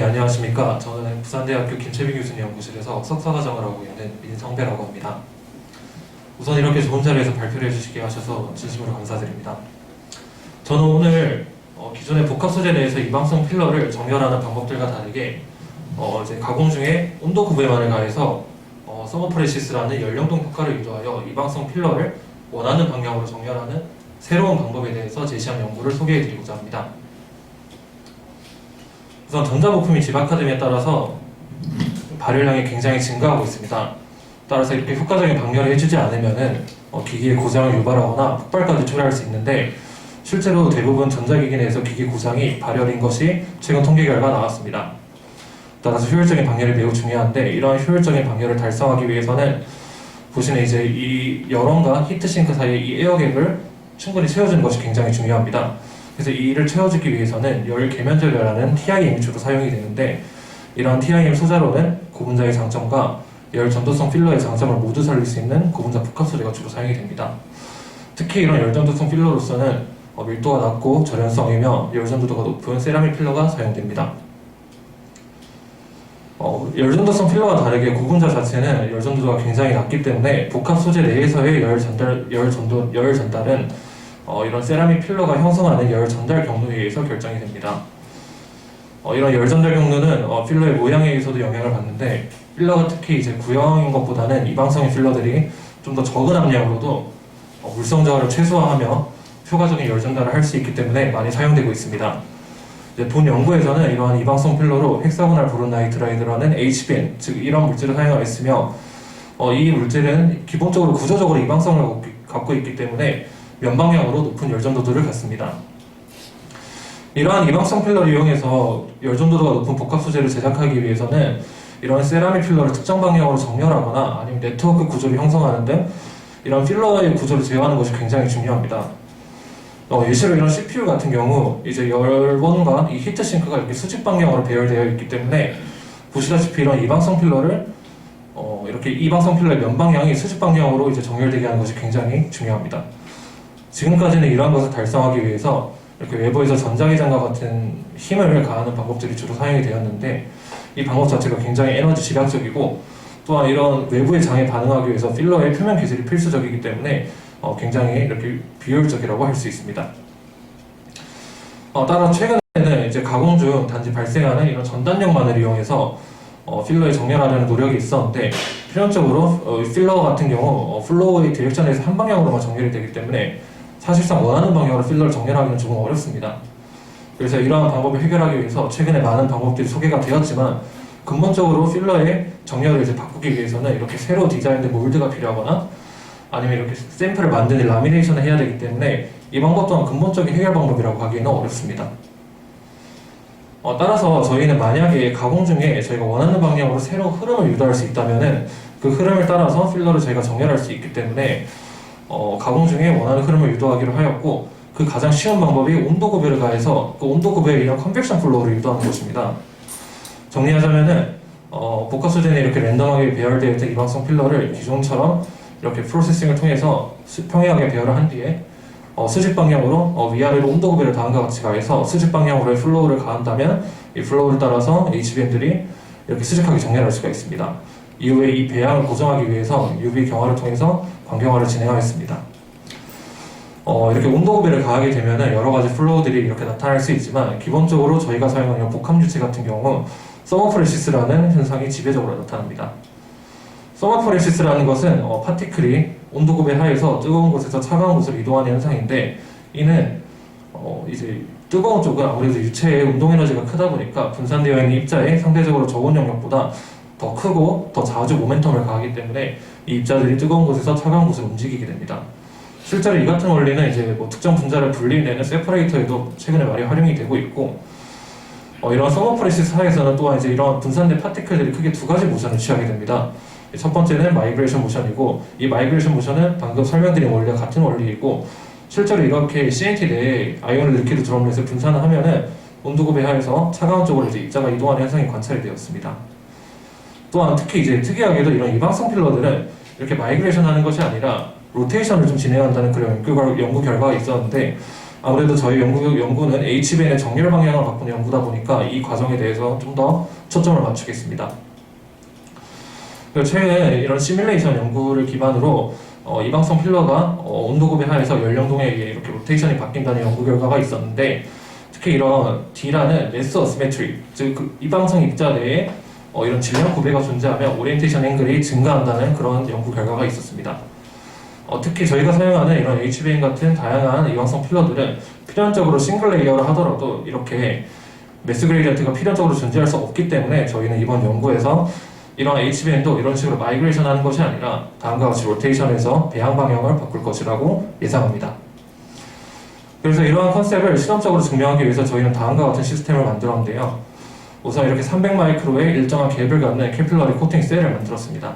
안녕하십니까. 저는 부산대학교 김채빈 교수님 연구실에서 석사과정을 하고 있는 민성배라고 합니다. 우선 이렇게 좋은 자리에서 발표를 해주시게 하셔서 진심으로 감사드립니다. 저는 오늘 기존의 복합 소재 내에서 이방성 필러를 정렬하는 방법들과 다르게 이제 가공 중에 온도 구배만을 가해서 서머프레시스라는 연령동 효과를 유도하여 이방성 필러를 원하는 방향으로 정렬하는 새로운 방법에 대해서 제시한 연구를 소개해드리고자 합니다. 우선 전자부품이 집약화됨에 따라서 발열량이 굉장히 증가하고 있습니다. 따라서 이렇게 효과적인 방열을 해주지 않으면 기기의 고장을 유발하거나 폭발까지 초래할 수 있는데, 실제로 대부분 전자기기 내에서 기기 고장이 발열인 것이 최근 통계 결과 나왔습니다. 따라서 효율적인 방열이 매우 중요한데, 이러한 효율적인 방열을 달성하기 위해서는 보시는 이제 이 열원과 히트싱크 사이의 이 에어갭을 충분히 채워주는 것이 굉장히 중요합니다. 그래서 이를 채워주기 위해서는 열 계면절이라는 TIM 주로 사용이 되는데, 이러한 TIM 소자로는 고분자의 장점과 열 전도성 필러의 장점을 모두 살릴 수 있는 고분자 복합 소재가 주로 사용이 됩니다. 특히 이런 열 전도성 필러로서는 밀도가 낮고 절연성이며 열 전도도가 높은 세라믹 필러가 사용됩니다. 열 전도성 필러와 다르게 고분자 자체는 열 전도도가 굉장히 낮기 때문에 복합 소재 내에서의 열 전달은 이런 세라믹 필러가 형성하는 열 전달 경로에 의해서 결정이 됩니다. 이런 열 전달 경로는 필러의 모양에 의해서도 영향을 받는데, 필러가 특히 이제 구형인 것보다는 이방성인 필러들이 좀 더 적은 함량으로도 물성 저하를 최소화하며 효과적인 열 전달을 할 수 있기 때문에 많이 사용되고 있습니다. 본 연구에서는 이러한 이방성 필러로 헥사고날 보론나이트라이드라는 HBN, 즉 이런 물질을 사용하였으며, 이 물질은 기본적으로 구조적으로 이방성을 갖고 있기 때문에 면방향으로 높은 열전도도를 갖습니다. 이러한 이방성 필러를 이용해서 열전도도가 높은 복합 소재를 제작하기 위해서는 이러한 세라믹 필러를 특정 방향으로 정렬하거나 아니면 네트워크 구조를 형성하는 등 이런 필러의 구조를 제어하는 것이 굉장히 중요합니다. 예시로 이런 CPU 같은 경우 이제 열원과 이 히트싱크가 이렇게 수직 방향으로 배열되어 있기 때문에, 보시다시피 이런 이방성 필러를 이렇게 이방성 필러의 면방향이 수직 방향으로 이제 정렬되게 하는 것이 굉장히 중요합니다. 지금까지는 이러한 것을 달성하기 위해서 이렇게 외부에서 전자기장과 같은 힘을 가하는 방법들이 주로 사용이 되었는데, 이 방법 자체가 굉장히 에너지 집약적이고, 또한 이런 외부의 장에 반응하기 위해서 필러의 표면 기술이 필수적이기 때문에 굉장히 이렇게 비효율적이라고 할 수 있습니다. 따라 최근에는 이제 가공 중 단지 발생하는 이런 전단력만을 이용해서 필러에 정렬하려는 노력이 있었는데, 필연적으로 필러 같은 경우 플로우의 디렉션에서 한 방향으로만 정렬이 되기 때문에 사실상 원하는 방향으로 필러를 정렬하기는 조금 어렵습니다. 그래서 이러한 방법을 해결하기 위해서 최근에 많은 방법들이 소개가 되었지만, 근본적으로 필러의 정렬을 이제 바꾸기 위해서는 이렇게 새로 디자인된 몰드가 필요하거나 아니면 이렇게 샘플을 만드는 라미네이션을 해야 되기 때문에 이 방법 또한 근본적인 해결 방법이라고 하기에는 어렵습니다. 따라서 저희는 만약에 가공 중에 저희가 원하는 방향으로 새로운 흐름을 유도할 수 있다면 그 흐름을 따라서 필러를 저희가 정렬할 수 있기 때문에 가공 중에 원하는 흐름을 유도하기로 하였고, 그 가장 쉬운 방법이 온도 구배를 가해서 그 온도 구배에 의한 컨벡션 플로우를 유도하는 것입니다. 정리하자면은 복합 소재는 이렇게 랜덤하게 배열되어 있던 이방성 필러를 기존처럼 이렇게 프로세싱을 통해서 평행하게 배열을 한 뒤에 수직 방향으로 위아래로 온도 구배를 다음과 같이 가해서 수직 방향으로의 플로우를 가한다면 이 플로우를 따라서 HBM들이 이렇게 수직하게 정렬할 수가 있습니다. 이후에 이 배양을 고정하기 위해서 UV 경화를 통해서 광경화를 진행하였습니다. 이렇게 온도 구배를 가하게 되면 여러 가지 플로우들이 이렇게 나타날 수 있지만, 기본적으로 저희가 사용하는 복합유체 같은 경우 서머프레시스라는 현상이 지배적으로 나타납니다. 서머프레시스라는 것은 파티클이 온도 구배 하에서 뜨거운 곳에서 차가운 곳으로 이동하는 현상인데, 이는 이제 뜨거운 쪽은 아무래도 유체의 운동 에너지가 크다 보니까 분산되어 있는 입자의 상대적으로 적은 영역보다 더 크고 더 자주 모멘텀을 가하기 때문에 이 입자들이 뜨거운 곳에서 차가운 곳으로 움직이게 됩니다. 실제로 이 같은 원리는 이제 특정 분자를 분리내는 세퍼레이터에도 최근에 많이 활용이 되고 있고, 이런 서머프레시스 하에서는 또한 이제 이런 분산된 파티클들이 크게 두 가지 모션을 취하게 됩니다. 첫 번째는 마이그레이션 모션이고, 이 마이그레이션 모션은 방금 설명드린 원리와 같은 원리이고, 실제로 이렇게 CNT 내에 아이온을 리퀴드 드럼렛을 분산을 하면은 온도 구배 하에서 차가운 쪽으로 이제 입자가 이동하는 현상이 관찰이 되었습니다. 또한 특히 이제 특이하게도 이런 이방성 필러들은 이렇게 마이그레이션 하는 것이 아니라 로테이션을 좀 진행한다는 그런 연구 결과가 있었는데, 아무래도 저희 연구는 HBN의 정렬 방향을 바꾸는 연구다 보니까 이 과정에 대해서 좀 더 초점을 맞추겠습니다. 그리고 최근 이런 시뮬레이션 연구를 기반으로 이방성 필러가 온도급의 하에서 연령동에 의해 이렇게 로테이션이 바뀐다는 연구 결과가 있었는데, 특히 이런 D라는 매스 어시메트리, 즉 이방성 입자 내에 이런 질량 구배가 존재하면 오리엔테이션 앵글이 증가한다는 그런 연구 결과가 있었습니다. 특히 저희가 사용하는 이런 HBN 같은 다양한 이방성 필러들은 필연적으로 싱글 레이어를 하더라도 이렇게 매스 그레디언트가 필연적으로 존재할 수 없기 때문에 저희는 이번 연구에서 이런 HBN도 이런 식으로 마이그레이션 하는 것이 아니라 다음과 같이 로테이션에서 배양 방향을 바꿀 것이라고 예상합니다. 그래서 이러한 컨셉을 실험적으로 증명하기 위해서 저희는 다음과 같은 시스템을 만들었는데요. 우선 이렇게 300마이크로의 일정한 갭을 갖는 캐필러리 코팅 셀을 만들었습니다.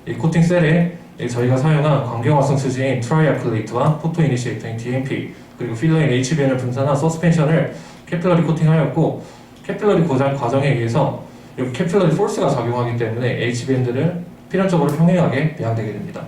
이 코팅 셀에 저희가 사용한 광경화성 수지인 트라이아클레이트와 포토 이니시에이터인 DMP, 그리고 필러인 HBN을 분산한 서스펜션을 캐필러리 코팅하였고, 캐필러리 과정에 의해서 이렇게 캐필러리 포스가 작용하기 때문에 HBN들은 필연적으로 평행하게 배양되게 됩니다.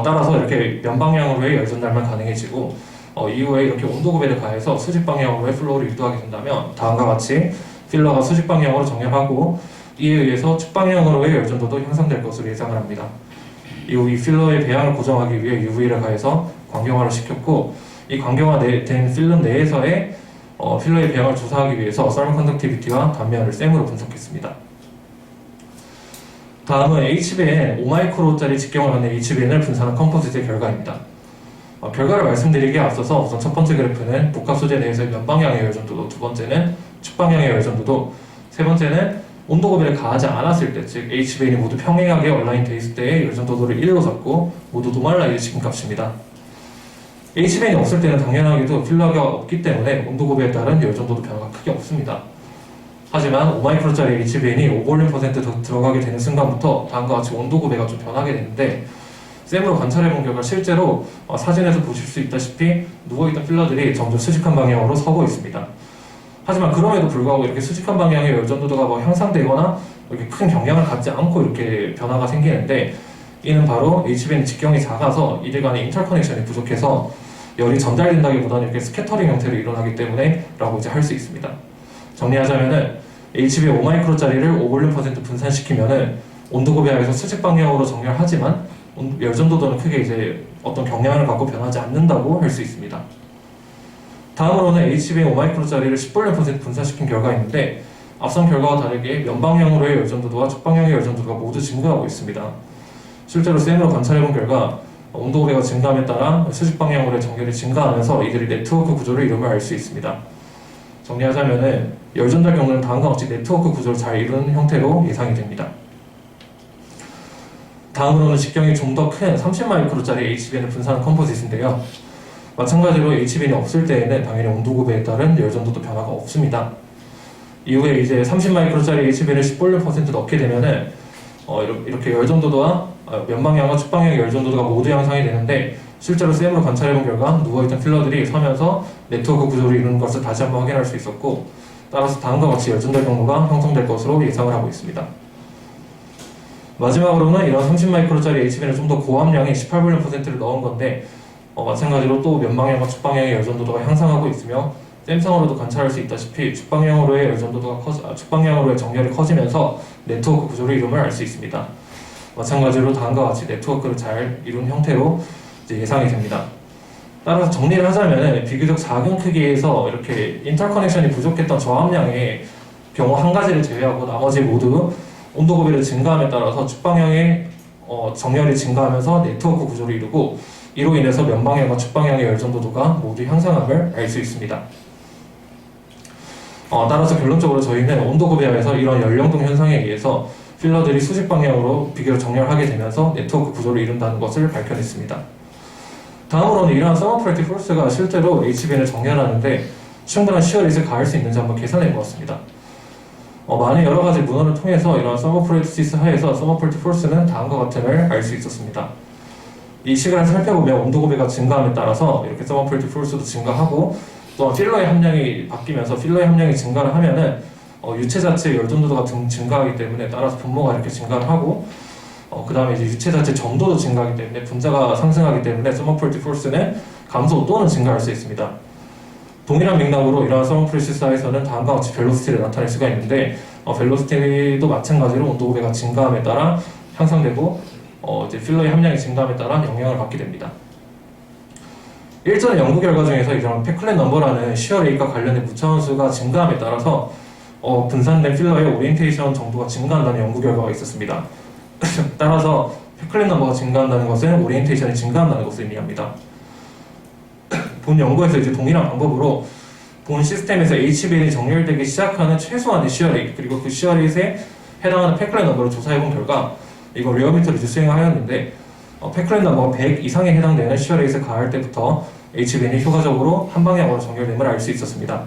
따라서 이렇게 면 방향으로의 열 전달만 가능해지고, 이후에 이렇게 온도급에 가해서 수직 방향으로의 플로우를 유도하게 된다면 다음과 같이 필러가 수직 방향으로 정렬하고 이에 의해서 측 방향으로의 열 전도도 향상될 것으로 예상을 합니다. 이후 이 필러의 배양을 고정하기 위해 UV를 가해서 광경화를 시켰고, 이 광경화된 필름 내에서의 필러의 배양을 조사하기 위해서 서멀 컨덕티비티와 단면을 셈으로 분석했습니다. 다음은 HBN 5마이크로짜리 직경을 갖는 HBN을 분산한 컴포짓의 결과입니다. 결과를 말씀드리기에 앞서서 우선 첫 번째 그래프는 복합 소재 내에서의 면 방향의 열전도도, 두 번째는 측 방향의 열전도도, 세 번째는 온도급을 가하지 않았을 때, 즉 HBN이 모두 평행하게 얼라인 돼 있을 때의 열전도도를 1로 잡고 모두 노멀라이즈 지금값입니다. HBN이 없을 때는 당연하게도 필러가 없기 때문에 온도급에 따른 열전도도 변화가 크게 없습니다. 하지만 5마이크로짜리 HBN이 오볼륨 퍼센트 더 들어가게 되는 순간부터 다음과 같이 온도급배가 좀 변하게 되는데, 쌤으로 관찰해본 결과 실제로 사진에서 보실 수 있다시피 누워있던 필러들이 점점 수직한 방향으로 서고 있습니다. 하지만 그럼에도 불구하고 이렇게 수직한 방향의 열전도도가 향상되거나 이렇게 큰 영향을 갖지 않고 이렇게 변화가 생기는데, 이는 바로 HBN 직경이 작아서 이들 간의 인터커넥션이 부족해서 열이 전달된다기보다는 이렇게 스캐터링 형태로 일어나기 때문에 라고 이제 할 수 있습니다. 정리하자면은 HBN 5마이크로짜리를 오볼륨 퍼센트 분산시키면은 온도급에 하에서 수직 방향으로 정렬하지만 열전도도는 크게 이제 어떤 경량을 갖고 변하지 않는다고 할 수 있습니다. 다음으로는 HBN 5마이크로짜리를 10볼륨 퍼센트 분산시킨 결과인데, 앞선 결과와 다르게 면 방향으로의 열전도도와 측 방향의 열전도도가 모두 증가하고 있습니다. 실제로 쌤으로 관찰해본 결과 온도급배가 증가함에 따라 수직 방향으로의 정렬이 증가하면서 이들이 네트워크 구조를 이름을 알 수 있습니다. 정리하자면은 열전달 경로는 다음과 같이 네트워크 구조를 잘 이루는 형태로 예상이 됩니다. 다음으로는 직경이 좀 더 큰 30마이크로짜리 HBN을 분산한 컴포짓인데요. 마찬가지로 HBN이 없을 때에는 당연히 온도급에 따른 열전도도 변화가 없습니다. 이후에 이제 30마이크로짜리 HBN을 10볼륨 퍼센트 넣게 되면은 이렇게 열전도도와 면방향과 측방향의 열전도도가 모두 향상이 되는데, 실제로 쌤으로 관찰해본 결과 누워있던 필러들이 서면서 네트워크 구조를 이루는 것을 다시 한번 확인할 수 있었고, 따라서 다음과 같이 열전달 경로가 형성될 것으로 예상을 하고 있습니다. 마지막으로는 이런 30마이크로짜리 HBN을 좀 더 고함량의 18볼륨 퍼센트를 넣은 건데, 마찬가지로 또 면방향과 측방향의 열전도도가 향상하고 있으며, 쌤상으로도 관찰할 수 있다시피 측방향으로의 열전도도가 측방향으로의 정렬이 커지면서 네트워크 구조를 이름을 알 수 있습니다. 마찬가지로 다음과 같이 네트워크를 잘 이룬 형태로 이제 예상이 됩니다. 따라서 정리를 하자면 비교적 작은 크기에서 이렇게 인터커넥션이 부족했던 저함량의 경우 한 가지를 제외하고 나머지 모두 온도급이 증가함에 따라서 측방향의 정렬이 증가하면서 네트워크 구조를 이루고, 이로 인해서 면방향과 측방향의 열전도도가 모두 향상함을 알 수 있습니다. 따라서 결론적으로 저희는 온도급에 의해서 이런 연령동 현상에 의해서 필러들이 수직 방향으로 비교적 정렬하게 되면서 네트워크 구조를 이룬다는 것을 밝혀냈습니다. 다음으로는 이러한 서머프레티 포스가 실제로 HBN을 정렬하는데 충분한 시어릿을 가할 수 있는지 한번 계산해 보았습니다. 많은 여러 가지 문헌을 통해서 이러한 서머프레티시스 하에서 서머프레티 포스는 다음과 같음을 알 수 있었습니다. 이 시간을 살펴보면 온도급배가 증가함에 따라서 이렇게 서머프레티 포스도 증가하고, 또한 필러의 함량이 바뀌면서 필러의 함량이 증가를 하면은 유체 자체의 열전도도가 증가하기 때문에 따라서 분모가 이렇게 증가를 하고, 그 다음에 이제 유체 자체 점도도 증가하기 때문에 분자가 상승하기 때문에 서머프레티 포스는 감소 또는 증가할 수 있습니다. 동일한 맥락으로 이러한 서머프리시스에서는 다음과 같이 벨로시티를 나타낼 수가 있는데 벨로시티도 마찬가지로 온도고배가 증가함에 따라 향상되고 이제 필러의 함량이 증가함에 따라 영향을 받게 됩니다. 일전의 연구 결과 중에서 이런 페클렛 넘버라는 시어 레이트와 관련된 무차원수가 증가함에 따라서 분산된 필러의 오리엔테이션 정도가 증가한다는 연구 결과가 있었습니다. 따라서 페클렛 넘버가 증가한다는 것은 오리엔테이션이 증가한다는 것을 의미합니다. 본 연구에서 이제 동일한 방법으로 본 시스템에서 HBN이 정렬되기 시작하는 최소한의 시어 레이트 그리고 그 시어 레이트에 해당하는 페클렛 넘버를 조사해본 결과 이거 리어미터를 이제 수행하였는데 페클렛 넘버가 100 이상에 해당되는 시어 레이트를 가할 때부터 HBN이 효과적으로 한 방향으로 정렬됨을 알 수 있었습니다.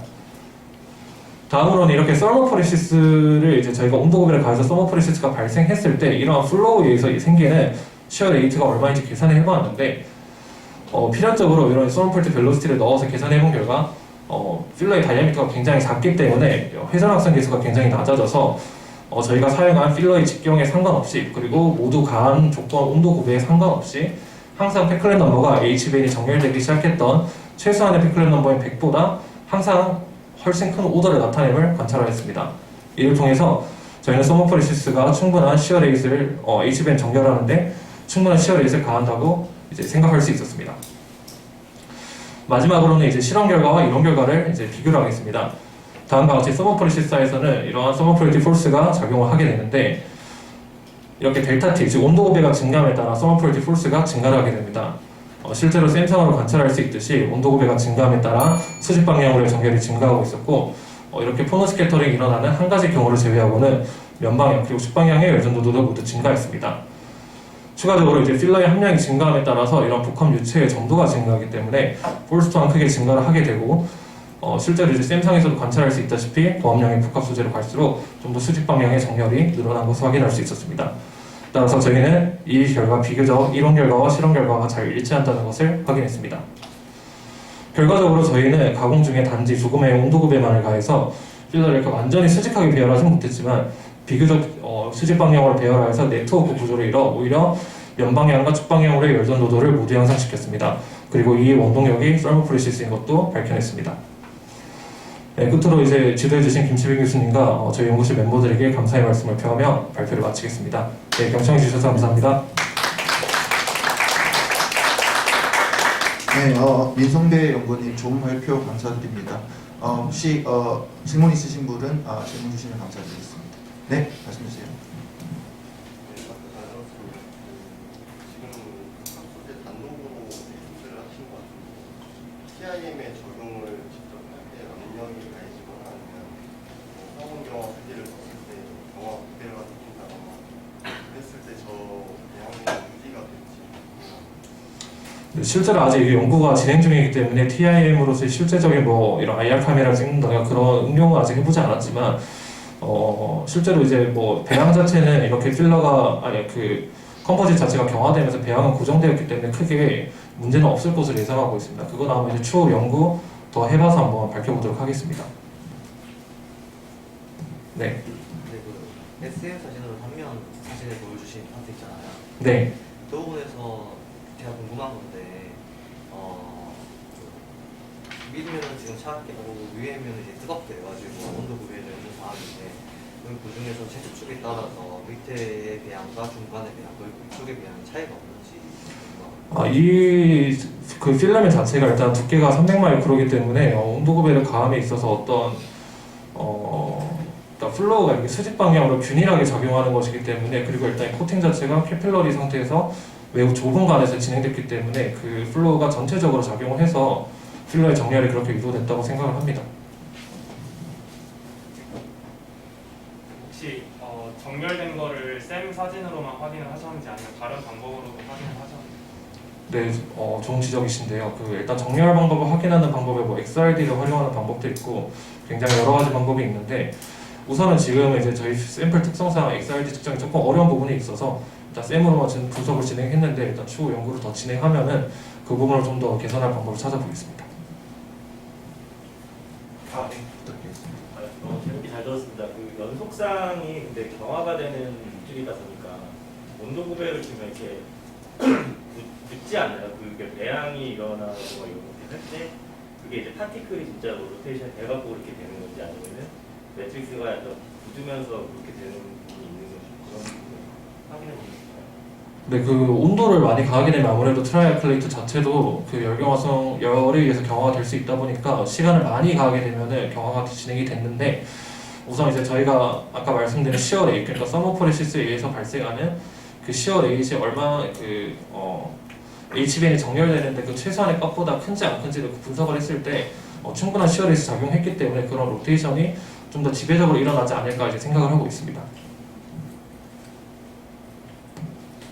다음으로는 이렇게 서머프리시스를 이제 저희가 온도고배를 가해서 서머프리시스가 발생했을 때 이러한 플로우에 의해서 생기는 시어 레이트가 얼마인지 계산을 해보았는데 필연적으로 이런 서머프리티 벨로시티를 넣어서 계산해본 결과 필러의 다이아미터가 굉장히 작기 때문에 회전 확산 계수가 굉장히 낮아져서 저희가 사용한 필러의 직경에 상관없이 그리고 모두 가한 조건 온도 구배에 상관없이 항상 페클렛 넘버가 HBN이 정렬되기 시작했던 최소한의 페클렛 넘버인 100보다 항상 훨씬 큰 오더를 나타냄을 관찰하였습니다. 이를 통해서 저희는 서머프리시스가 충분한 시어 레이스를 HBN 정렬하는데 충분한 시어 레이스를 가한다고 이제 생각할 수 있었습니다. 마지막으로는 이제 실험 결과와 이론 결과를 이제 비교를 하겠습니다. 다음과 같이 서머프리시스에서는 이러한 서머프리티 포스가 작용을 하게 되는데 이렇게 델타 T, 즉 온도 고배가 증가함에 따라 서머프리티 포스가 증가를 하게 됩니다. 실제로 샘상으로 관찰할 수 있듯이 온도 고배가 증가함에 따라 수직 방향으로의 정렬이 증가하고 있었고 이렇게 포너 스캐터링이 일어나는 한 가지 경우를 제외하고는 면방향 그리고 측방향의 열전도도 모두 증가했습니다. 추가적으로 이제 필러의 함량이 증가함에 따라서 이런 복합 유체의 점도가 증가하기 때문에 폴스 또한 크게 증가를 하게 되고 실제로 이제 샘상에서도 관찰할 수 있다시피 고함량의 복합 소재로 갈수록 좀 더 수직 방향의 정렬이 늘어난 것을 확인할 수 있었습니다. 따라서 저희는 이 결과 비교적 이론 결과와 실험 결과가 잘 일치한다는 것을 확인했습니다. 결과적으로 저희는 가공 중에 단지 조금의 온도 구배만을 가해서 필러를 이렇게 완전히 수직하게 배열하지 못했지만 비교적 수직 방향으로 배열하여서 네트워크 구조를 이뤄 오히려 면방향과 측방향으로의 열전도도를 모두 향상시켰습니다. 그리고 이 원동력이 서머프리시스인 것도 밝혀냈습니다. 네, 끝으로 이제 지도해주신 김치빈 교수님과 저희 연구실 멤버들에게 감사의 말씀을 표하며 발표를 마치겠습니다. 네, 경청해주셔서 감사합니다. 네, 민성대 연구님 좋은 발표 감사드립니다. 혹시 질문 있으신 분은 질문 주시면 감사드리겠습니다. 네, 말씀 주세요. TIM의 적용을 직접 할 때 압력이 가해지거나 아니면 화공 경화 크기를 썼을 때 경화 그대로가 느낀다거나 했을 때 저 대항의 유지가 될지. 실제로 아직 연구가 진행 중이기 때문에 TIM으로서의 실제적인 뭐 이런 IR 카메라를 찍는다거나 그런 응용은 아직 해보지 않았지만 실제로 이제 뭐 배양 자체는 이렇게 필러가 그 컴포짓 자체가 경화되면서 배양은 고정되었기 때문에 크게 문제는 없을 것으로 예상하고 있습니다. 그건 아마 이제 추후 연구 더 해봐서 한번 밝혀보도록 하겠습니다. 네. 그 SM 사진으로 단면 사진을 보여주신 파트 있잖아요. 네. 그 부분에서 제가 궁금한 건데, 밑면은 지금 차갑게 하고 위에면은 이제 뜨겁게 해가지고 온도 구별을 좀 하는데 그 중에서 제축축에 따라서 밑에의 배양과 중간의 배양, 그리고 위쪽의 배양 차이가 없는지. 그 필라멘 자체가 일단 두께가 300마이크로이기 때문에 온도 구별을 가함에 있어서 어떤 그러니까 플로우가 이렇게 수직 방향으로 균일하게 작용하는 것이기 때문에 그리고 일단 코팅 자체가 캐필러리 상태에서 매우 좁은 간에서 진행됐기 때문에 그 플로우가 전체적으로 작용을 해서 필러의 정렬이 그렇게 유도됐다고 생각을 합니다. 혹시 정렬된 거를 샘 사진으로만 확인을 하셨는지 아니면 다른 방법으로도 확인을 하셨는지? 네, 좋은 지적이신데요. 일단 정렬 방법을 확인하는 방법에 뭐 XRD를 활용하는 방법도 있고 굉장히 여러 가지 방법이 있는데 우선은 지금 이제 저희 샘플 특성상 XRD 측정이 조금 어려운 부분이 있어서 일단 샘으로만 지금 분석을 진행했는데 일단 추후 연구를 더 진행하면은 그 부분을 좀 더 개선할 방법을 찾아보겠습니다. 네. 재밌게 잘 들었습니다. 그 연속상이 근데 경화가 되는 물질이다 보니까 온도 구배를 지금 이렇게 묻지 않나요? 그게 배양이 일어나고 막 이렇게 할 때 그게 이제 파티클이 진짜 뭐 로테이션 돼갖고 그렇게 되는 건지 아니면은 매트릭스가 약간 굳으면서 그렇게 되는 부분이 있는 건지 그런 부분 확인해 보겠습니다. 네, 그 온도를 많이 가하게 되면 아무래도 트라이얼 플레이트 자체도 그 열경화성 열에 의해서 경화가 될 수 있다 보니까 시간을 많이 가하게 되면은 경화가 진행이 됐는데 우선 이제 저희가 아까 말씀드린 시어 레이트, 그러니까 서머포레시스에 의해서 발생하는 그 시어 레이트이 얼마 HBN이 정렬되는데 그 최소한의 값보다 큰지 안 큰지를 분석을 했을 때 충분한 시어 레이트 작용했기 때문에 그런 로테이션이 좀 더 지배적으로 일어나지 않을까 이제 생각을 하고 있습니다.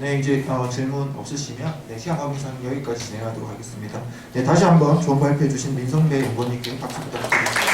네, 이제 질문 없으시면 시간 관계상 여기까지 진행하도록 하겠습니다. 네, 다시 한번 좋은 발표해 주신 민성배 연구원님께 박수 부탁드립니다.